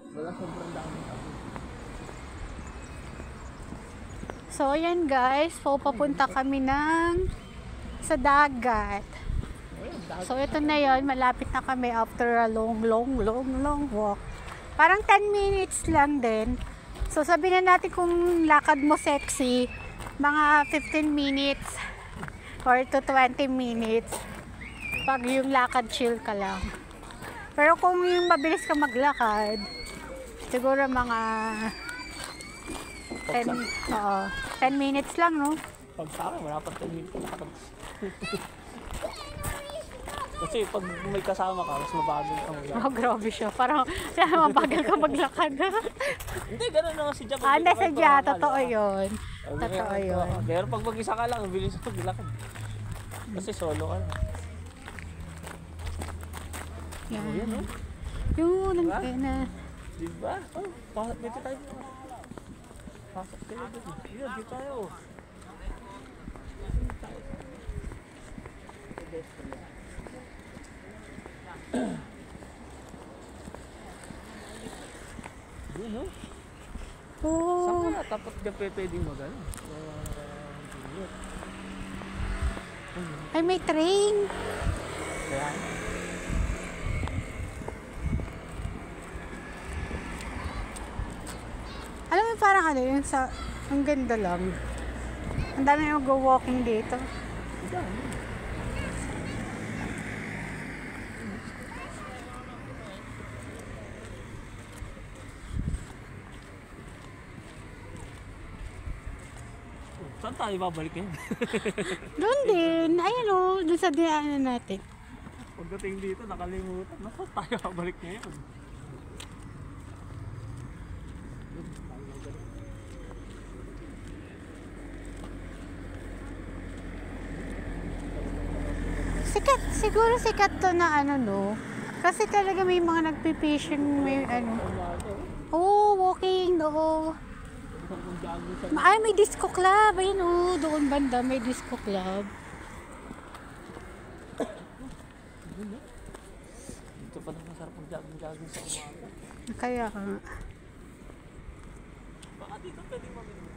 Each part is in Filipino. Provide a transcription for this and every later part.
Wala sobrang dami ako. So, ayan guys. Papunta kami sa dagat. So, ito na yon. Malapit na kami after a long walk. Parang 10 minutes lang din. So, sabihin na natin kung lakad mo sexy, mga 15 minutes or to 20 minutes. Pag yung lakad, chill ka lang. Pero kung yung mabilis ka maglakad, siguro mga 10 minutes lang, no? Pag sa akin, wala pa 10 minutes na nakatapos. Kasi pag may kasama ka, mas mabagal ka maglakad. Oh, grabe siya. Parang mabagal ka maglakad. Hindi, gano'n naman si Jab. Hindi, sadya. Totoo yun. Totoo yun. Pero pag mag-isa ka lang, bilis mo maglakad. Kasi solo ka na. Yan. Oh, yan, no? Yun, ang Diba? pena. Diba? Oh, pasok dito tayo. Pasok tayo dito. Yun, dito tayo. Yun, no? Saan Oh, ka na? Tapat ka pwedeng mag-ano? ay may train. Kaya, Alam mo parang ano yun sa, ang ganda lang. Ang dami yung go-walking dito. saan tayo babalik ngayon? Doon din. Ayun o, doon sa dinaanan natin. Pagdating dito, nakalimutan. Saan tayo babalik ngayon? Sikat, siguro sikat to na ano no. Kasi talaga may mga nagpipishing, may ano. Oh, walking, oo. Ay, may disco club. Ayun oh, doon banda may disco club. Dito pa na masarap mag-jogging sa umaga. Kaya ka nga. Baka dito pwedeng mamili.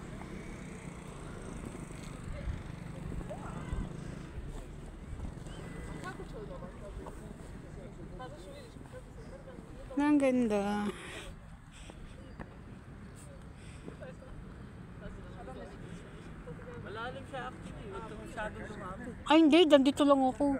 Ang ganda. Malalim siya actually. Ito masyadong dumami. Ay, hindi. Dito lang ako.